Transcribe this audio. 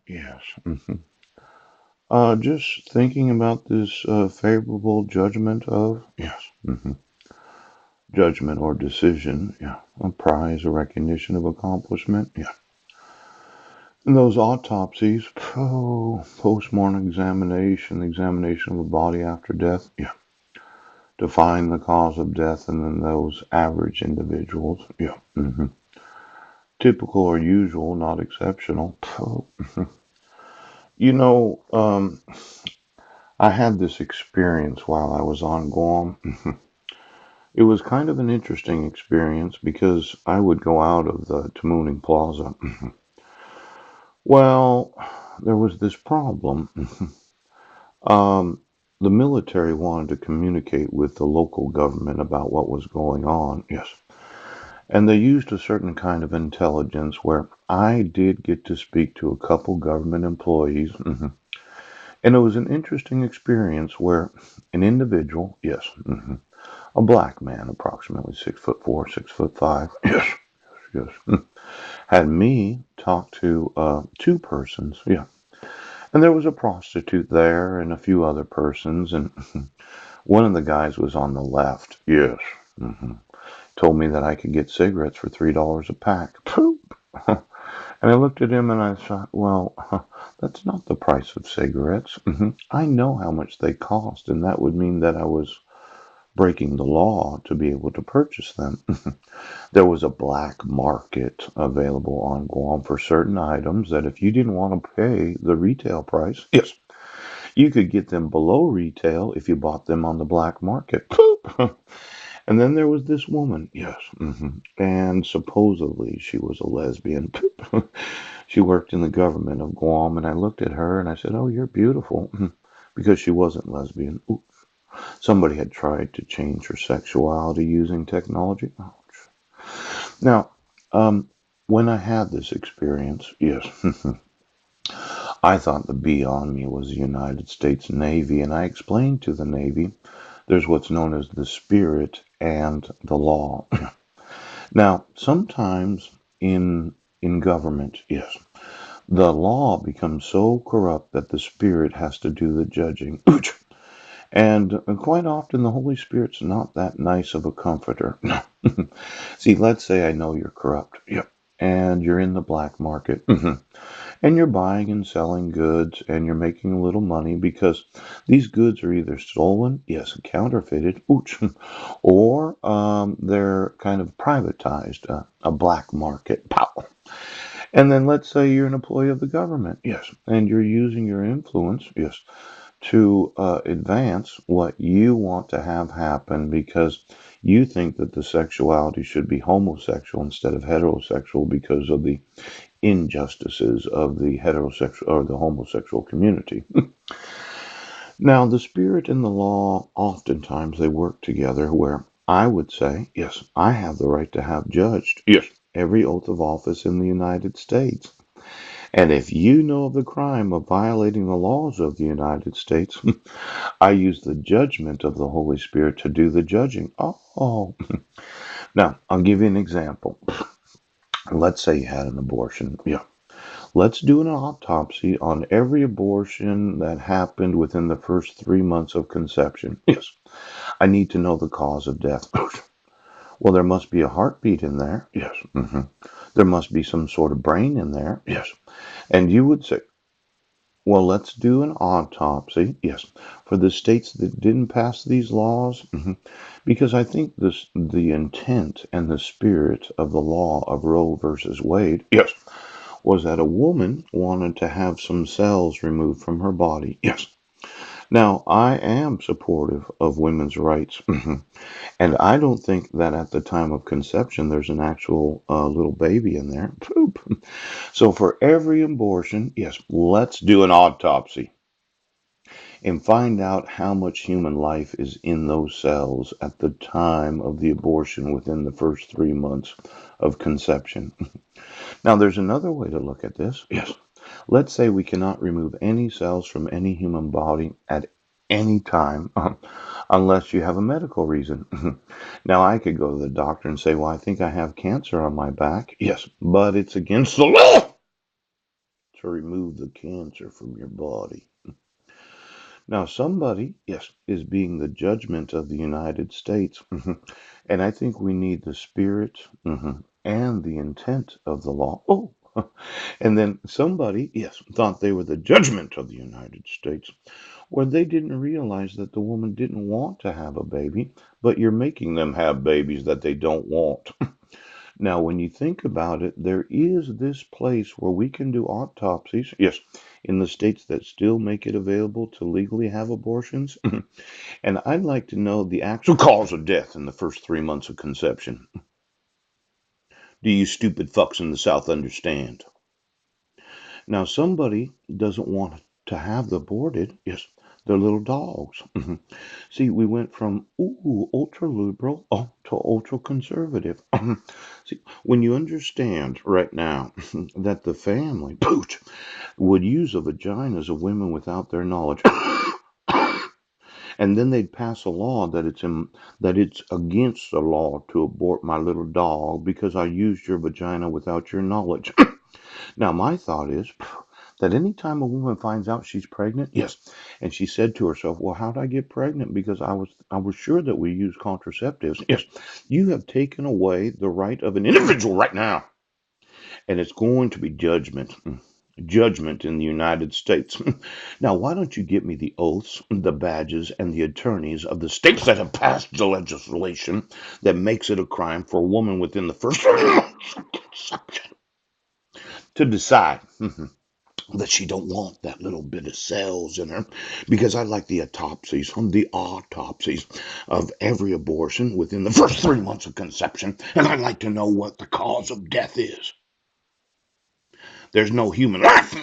Yes. Just thinking about this favorable judgment of, yes, judgment or decision, yeah, a prize, a recognition of accomplishment, yeah. And those autopsies, post-mortem examination, examination of the body after death, yeah, to find the cause of death, and then those average individuals, yeah, typical or usual, not exceptional. You know, I had this experience while I was on Guam. It was kind of an interesting experience because I would go out of the Tamuning Plaza. Well, there was this problem. Um, the military wanted to communicate with the local government about what was going on. Yes. And they used a certain kind of intelligence where I did get to speak to a couple government employees. And it was an interesting experience where an individual, yes, a black man, approximately 6'4", 6'5", yes, yes, had me talk to two persons, yeah. And there was a prostitute there and a few other persons, and one of the guys was on the left, yes. Told me that I could get cigarettes for $3 a pack. Poop. And I looked at him and I thought, well, that's not the price of cigarettes. I know how much they cost, and that would mean that I was breaking the law to be able to purchase them. There was a black market available on Guam for certain items that if you didn't want to pay the retail price, yes, you could get them below retail if you bought them on the black market. Poop. And then there was this woman, yes, and supposedly she was a lesbian. She worked in the government of Guam, and I looked at her and I said, "Oh, you're beautiful," because she wasn't lesbian. Ooh. Somebody had tried to change her sexuality using technology. Ouch. Now, when I had this experience, yes, I thought the beyond me was the United States Navy, and I explained to the Navy there's what's known as the spirit and the law. Now, sometimes in government, yes, the law becomes so corrupt that the spirit has to do the judging. And quite often the Holy Spirit's not that nice of a comforter. No. See, let's say I know you're corrupt. Yep. And you're in the black market. And you're buying and selling goods and you're making a little money because these goods are either stolen, yes, counterfeited, ooch, or they're kind of privatized, a black market. Pow. And then let's say you're an employee of the government, yes, and you're using your influence, yes, to advance what you want to have happen because you think that the sexuality should be homosexual instead of heterosexual because of the injustices of the heterosexual or the homosexual community. Now, the spirit and the law, oftentimes they work together where I would say, yes, I have the right to have judged, yes, every oath of office in the United States. And if you know of the crime of violating the laws of the United States, I use the judgment of the Holy Spirit to do the judging. Oh, now I'll give you an example. Let's say you had an abortion. Yeah. Let's do an autopsy on every abortion that happened within the first 3 months of conception. Yes. I need to know the cause of death. Well, there must be a heartbeat in there. Yes. There must be some sort of brain in there. Yes. And you would say, well, let's do an autopsy. Yes. For the states that didn't pass these laws, because I think the intent and the spirit of the law of Roe versus Wade, yes, was that a woman wanted to have some cells removed from her body. Yes. Now, I am supportive of women's rights, and I don't think that at the time of conception there's an actual little baby in there. Poop. So for every abortion, yes, let's do an autopsy and find out how much human life is in those cells at the time of the abortion within the first 3 months of conception. Now, there's another way to look at this. Yes. Let's say we cannot remove any cells from any human body at any time unless you have a medical reason. Now, I could go to the doctor and say, well, I think I have cancer on my back. Yes, but it's against the law to remove the cancer from your body. Now, somebody, yes, is being the judgment of the United States. And I think we need the spirit and the intent of the law. Oh, and then somebody, yes, thought they were the judgment of the United States, where they didn't realize that the woman didn't want to have a baby, but you're making them have babies that they don't want. Now, when you think about it, there is this place where we can do autopsies. Yes, in the states that still make it available to legally have abortions. And I'd like to know the actual cause of death in the first 3 months of conception. Do you stupid fucks in the South understand? Now, somebody doesn't want to have the aborted. Yes, they're little dogs. See, we went from ultra liberal to ultra conservative. See, when you understand right now that the family pooch would use the vaginas of women without their knowledge, and then they'd pass a law that it's against the law to abort my little dog because I used your vagina without your knowledge. Now, my thought is that anytime a woman finds out she's pregnant, yes, and she said to herself, "Well, how did I get pregnant? Because I was sure that we use contraceptives." Yes, you have taken away the right of an individual right now, and it's going to be judgment. Judgment in the United States. Now, why don't you get me the oaths, the badges, and the attorneys of the states that have passed the legislation that makes it a crime for a woman within the first to decide that she don't want that little bit of cells in her, because I like the autopsies of every abortion within the first 3 months of conception, and I like to know what the cause of death is. There's no human life